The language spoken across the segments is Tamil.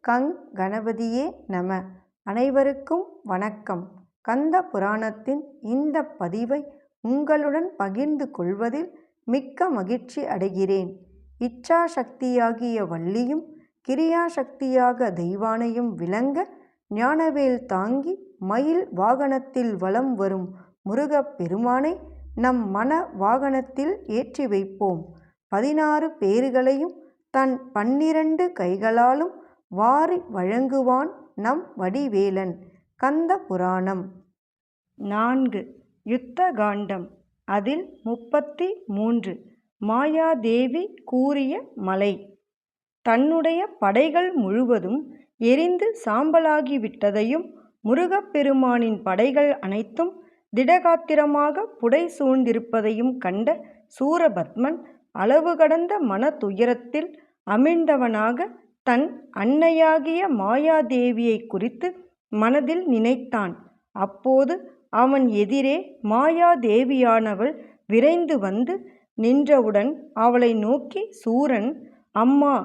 கங் கணபதியே நம. அனைவருக்கும் வணக்கம். கந்த புராணத்தின் இந்த பதிவை உங்களுடன் பகிர்ந்து கொள்வதில் மிக்க மகிழ்ச்சி அடைகிறேன். இச்சா சக்தியாகிய வள்ளியும் கிரியா சக்தியாக தெய்வானையும் விளங்க ஞானவேல் தாங்கி மயில் வாகனத்தில் வலம் வரும் முருகப் பெருமானை நம் மன வாகனத்தில் ஏற்றி வைப்போம். 16 பேறுகளையும் தன் 12 கைகளாலும் வாரி வழங்குவான் நம் வடிவேலன். கந்த புராணம் 4 யுத்த காண்டம். அதில் 33 மாயாதேவி கூறிய மலை. தன்னுடைய படைகள் முழுவதும் எரிந்து சாம்பலாகிவிட்டதையும் முருகப்பெருமானின் படைகள் அனைத்தும் திடகாத்திரமாக புடை சூழ்ந்திருப்பதையும் கண்ட சூரபத்மன் அளவு கடந்த மன துயரத்தில் அமிழ்ந்தவனாக தன் அன்னையாகிய மாயாதேவியை குறித்து மனதில் நினைத்தான். அப்போது அவன் எதிரே மாயாதேவியானவள் விரைந்து வந்து நின்றவுடன் அவளை நோக்கி சூரன், அம்மா,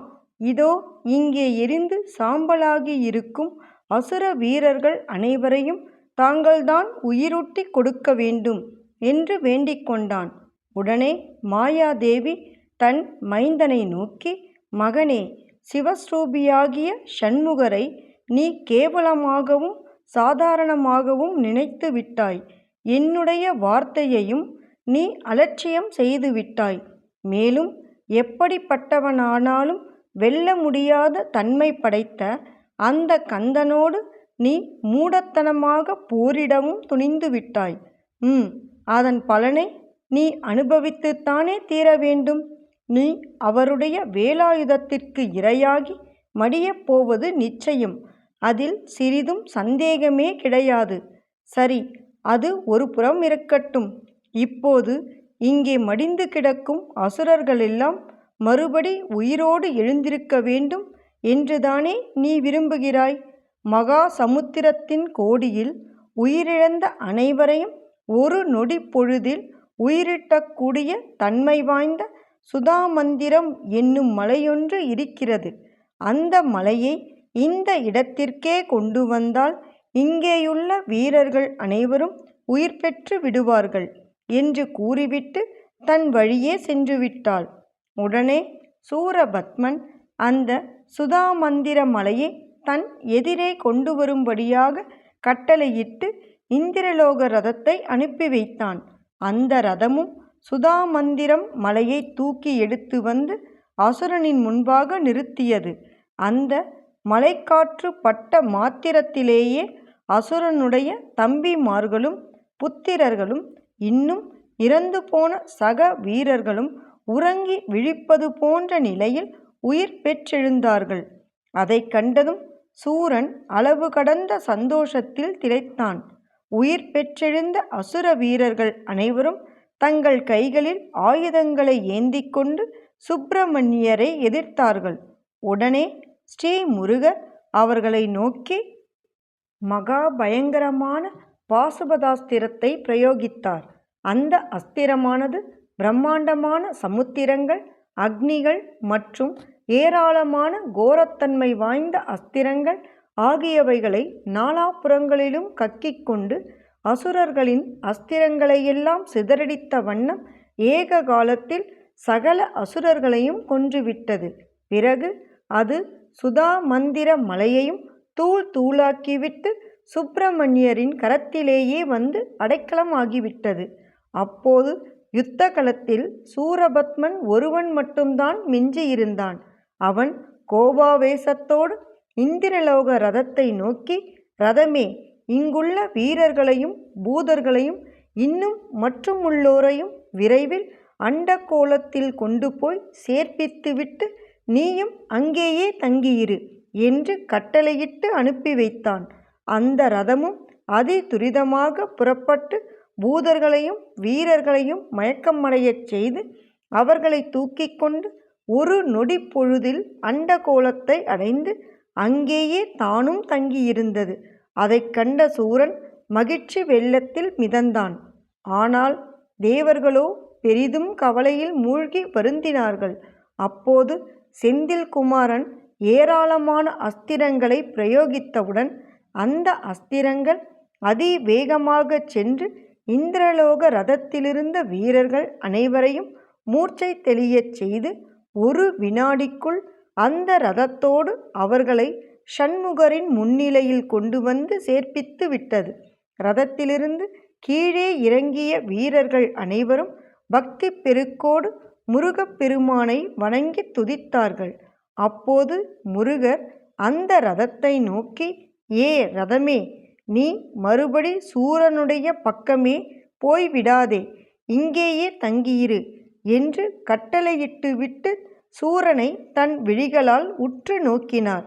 இதோ இங்கே எரிந்து சாம்பலாகி இருக்கும் அசுர வீரர்கள் அனைவரையும் தாங்கள்தான் உயிரூட்டி கொடுக்க வேண்டும் என்று வேண்டிக் கொண்டான். உடனே மாயாதேவி தன் மைந்தனை நோக்கி, மகனே, சிவஸ்ரூபியாகிய சண்முகரை நீ கேவலமாகவும் சாதாரணமாகவும் நினைத்து விட்டாய். என்னுடைய வார்த்தையையும் நீ அலட்சியம் செய்து விட்டாய். மேலும் எப்படிப்பட்டவனானாலும் வெல்ல முடியாத தன்மை படைத்த அந்த கந்தனோடு நீ மூடத்தனமாக போரிடவும் துணிந்து விட்டாய். அதன் பலனை நீ அனுபவித்துத்தானே தீர வேண்டும். நீ அவருடைய வேலாயுதத்திற்கு இரையாகி மடியப் போவது நிச்சயம். அதில் சிறிதும் சந்தேகமே கிடையாது. சரி, அது ஒரு புறம் இருக்கட்டும். இப்போது இங்கே மடிந்து கிடக்கும் அசுரர்களெல்லாம் மறுபடி உயிரோடு எழுந்திருக்க வேண்டும் என்றுதானே நீ விரும்புகிறாய்? மகா சமுத்திரத்தின் கோடியில் உயிரிழந்த அனைவரையும் ஒரு நொடி பொழுதில் உயிரிட்டக்கூடிய தன்மை வாய்ந்த சுதாமந்திரம் என்னும் மலையொன்று இருக்கிறது. அந்த மலையை இந்த இடத்திற்கே கொண்டு வந்தால் இங்கேயுள்ள வீரர்கள் அனைவரும் உயிர் பெற்று விடுவார்கள் என்று கூறிவிட்டு தன் வழியே சென்று விட்டாள். உடனே சூரபத்மன் அந்த சுதாமந்திர மலையை தன் எதிரே கொண்டு வரும்படியாக கட்டளையிட்டு இந்திரலோக ரதத்தை அனுப்பி வைத்தான். அந்த ரதமும் சுதாமந்திரம் மலையை தூக்கி எடுத்து வந்து அசுரனின் முன்பாக நிறுத்தியது. அந்த மலைக்காற்று பட்ட மாத்திரத்திலேயே அசுரனுடைய தம்பிமார்களும் புத்திரர்களும் இன்னும் இறந்து போன சக வீரர்களும் உறங்கி விழிப்பது போன்ற நிலையில் உயிர் பெற்றெழுந்தார்கள். அதை கண்டதும் சூரன் அளவு கடந்த சந்தோஷத்தில் திளைத்தான். உயிர் பெற்றெழுந்த அசுர வீரர்கள் அனைவரும் தங்கள் கைகளில் ஆயுதங்களை ஏந்தி கொண்டு சுப்பிரமணியரை எதிர்த்தார்கள். உடனே ஸ்ரீ முருகர் அவர்களை நோக்கி மகா பயங்கரமான பாசுபதாஸ்திரத்தை பிரயோகித்தார். அந்த அஸ்திரமானது பிரம்மாண்டமான சமுத்திரங்கள், அக்னிகள் மற்றும் ஏராளமான கோரத்தன்மை வாய்ந்த அஸ்திரங்கள் ஆகியவைகளை நாலாபுறங்களிலும் கக்கிக் கொண்டு அசுரர்களின் அஸ்திரங்களையெல்லாம் சிதறடித்த வண்ணம் ஏக காலத்தில் சகல அசுரர்களையும் கொன்றுவிட்டது. பிறகு அது சுதாமந்திர மலையையும் தூள் தூளாக்கிவிட்டு சுப்பிரமணியரின் கரத்திலேயே வந்து அடைக்கலமாகிவிட்டது. அப்போது யுத்த களத்தில் சூரபத்மன் ஒருவன் மட்டும்தான் மிஞ்சியிருந்தான். அவன் கோபாவேசத்தோடு இந்திரலோக ரதத்தை நோக்கி, ரதமே, இங்குள்ள வீரர்களையும் பூதர்களையும் இன்னும் மற்றுமுள்ளோரையும் விரைவில் அண்டகோளத்தில் கொண்டு போய் சேர்ப்பித்துவிட்டு நீயும் அங்கேயே தங்கியிரு என்று கட்டளையிட்டு அனுப்பி வைத்தான். அந்த ரதமும் அதி துரிதமாக புறப்பட்டு பூதர்களையும் வீரர்களையும் மயக்கமடையச் செய்து அவர்களை தூக்கி கொண்டு ஒரு நொடி பொழுதில் அண்டகோளத்தை அடைந்து அங்கேயே தானும் தங்கியிருந்தது. அதை கண்ட சூரன் மகிழ்ச்சி வெள்ளத்தில் மிதந்தான். ஆனால் தேவர்களோ பெரிதும் கவலையில் மூழ்கி வருந்தினார்கள். அப்போது செந்தில் குமாரன் ஏராளமான அஸ்திரங்களை பிரயோகித்தவுடன் அந்த அஸ்திரங்கள் அதிவேகமாக சென்று இந்திரலோக ரதத்திலிருந்த வீரர்கள் அனைவரையும் மூர்ச்சை தெளியச் செய்து ஒரு வினாடிக்குள் அந்த ரதத்தோடு அவர்களை ஷண்முகரின் முன்னிலையில் கொண்டு வந்து சேர்ப்பித்து விட்டது. ரதத்திலிருந்து கீழே இறங்கிய வீரர்கள் அனைவரும் பக்தி பெருக்கோடு முருகப்பெருமானை வணங்கி துதித்தார்கள். அப்போது முருகர் அந்த ரதத்தை நோக்கி, ஏ ரதமே, நீ மறுபடி சூரனுடைய பக்கமே போய்விடாதே, இங்கேயே தங்கியிரு என்று கட்டளையிட்டுவிட்டு சூரனை தன் விழிகளால் உற்று நோக்கினார்.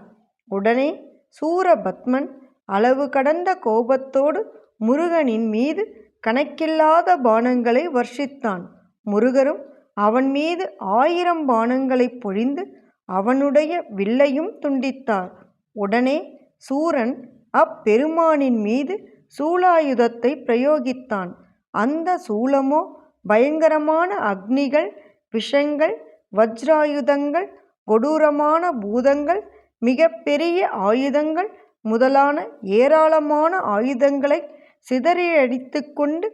உடனே சூரபத்மன் அளவு கடந்த கோபத்தோடு முருகனின் மீது கணக்கில்லாத பாணங்களை வர்ஷித்தான். முருகரும் அவன் மீது 1000 பாணங்களை பொழிந்து அவனுடைய வில்லையும் துண்டித்தார். உடனே சூரன் அப்பெருமானின் மீது சூலாயுதத்தை பிரயோகித்தான். அந்த சூலமோ பயங்கரமான அக்னிகள், விஷங்கள், வஜ்ராயுதங்கள், கொடூரமான பூதங்கள், மிக பெரிய ஆயுதங்கள் முதலான ஏராளமான ஆயுதங்களை சிதறியடித்து கொண்டு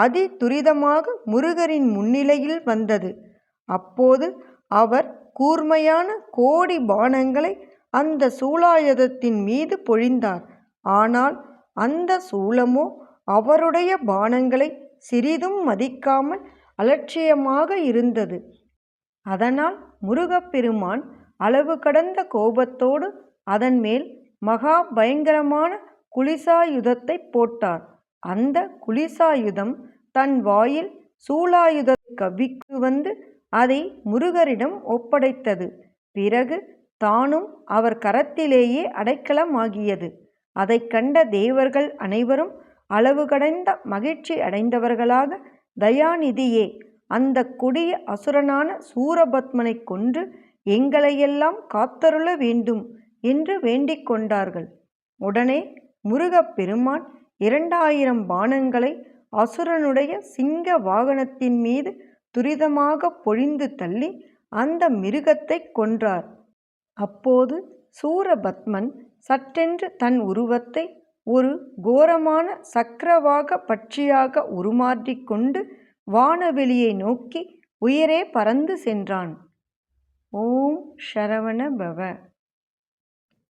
அதி துரிதமாக முருகரின் முன்னிலையில் வந்தது. அப்போது அவர் கூர்மையான கோடி பாணங்களை அந்த சூலாயுதத்தின் மீது பொழிந்தார். ஆனால் அந்த சூலமோ அவருடைய பாணங்களை சிறிதும் மதிக்காமல் அலட்சியமாக இருந்தது. அதனால் முருகப்பெருமான் அளவு கடந்த கோபத்தோடு அதன் மேல் மகா பயங்கரமான குலிசாயுதத்தை போட்டார். அந்த குலிசாயுதம் தன் வாயில் சூலாயுதத்தை கவ்விக்கு வந்து அதை முருகரிடம் ஒப்படைத்தது. பிறகு தானும் அவர் கரத்திலேயே அடைக்கலமாகியது. அதை கண்ட தேவர்கள் அனைவரும் அளவு கடந்த மகிழ்ச்சி அடைந்தவர்களாக, தயாநிதியே, அந்த கொடிய அசுரனான சூரபத்மனை கொன்று எங்களையெல்லாம் காத்தருள வேண்டும் என்று வேண்டிக் கொண்டார்கள். உடனே முருகப்பெருமான் 2000 பாணங்களை அசுரனுடைய சிங்க வாகனத்தின் மீது துரிதமாக பொழிந்து தள்ளி அந்த மிருகத்தை கொன்றார். அப்போது சூரபத்மன் சட்டென்று தன் உருவத்தை ஒரு கோரமான சக்கரவாக பட்சியாக உருமாற்றிக்கொண்டு வானவெளியை நோக்கி உயரே பறந்து சென்றான். ஓம் சரவண பவ.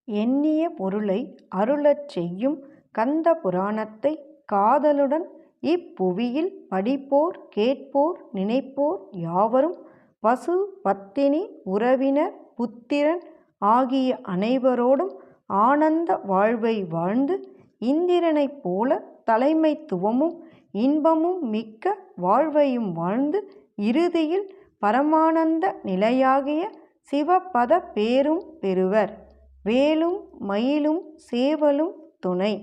எண்ணிய பொருளை அருளச் செய்யும் கந்த புராணத்தை காதலுடன் இப்புவியில் படிப்போர், கேட்போர், நினைப்போர் யாவரும் பசு, பத்தினி, உறவினர், புத்திரன் ஆகிய அனைவரோடும் ஆனந்த வாழ்வை வாழ்ந்து இந்திரனைப் போல தலைமைத்துவமும் இன்பமும் மிக்க வாழ்வையும் வாழ்ந்து இறுதியில் பரமானந்த நிலையாகிய சிவபத பேரும் பெறுவர். வேலும் மயிலும் சேவலும் துணை.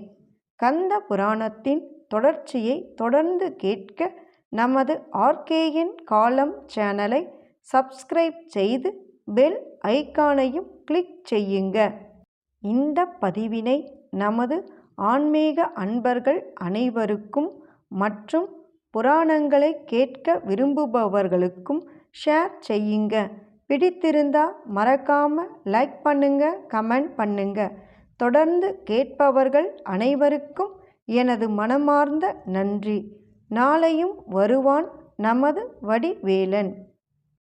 கந்த புராணத்தின் தொடர்ச்சியை தொடர்ந்து கேட்க நமது ஆர்கேஎன் காலம் சேனலை சப்ஸ்கிரைப் செய்து பெல் ஐகானையும் கிளிக் செய்யுங்க. இந்த பதிவினை நமது ஆன்மீக அன்பர்கள் அனைவருக்கும் மற்றும் புராணங்களை கேட்க விரும்புபவர்களுக்கும் ஷேர் செய்யுங்க. பிடித்திருந்தா மறக்காம லைக் பண்ணுங்க, கமெண்ட் பண்ணுங்க. தொடர்ந்து கேட்பவர்கள் அனைவருக்கும் எனது மனமார்ந்த நன்றி. நாளையும் வருவான் நமது வடிவேலன்.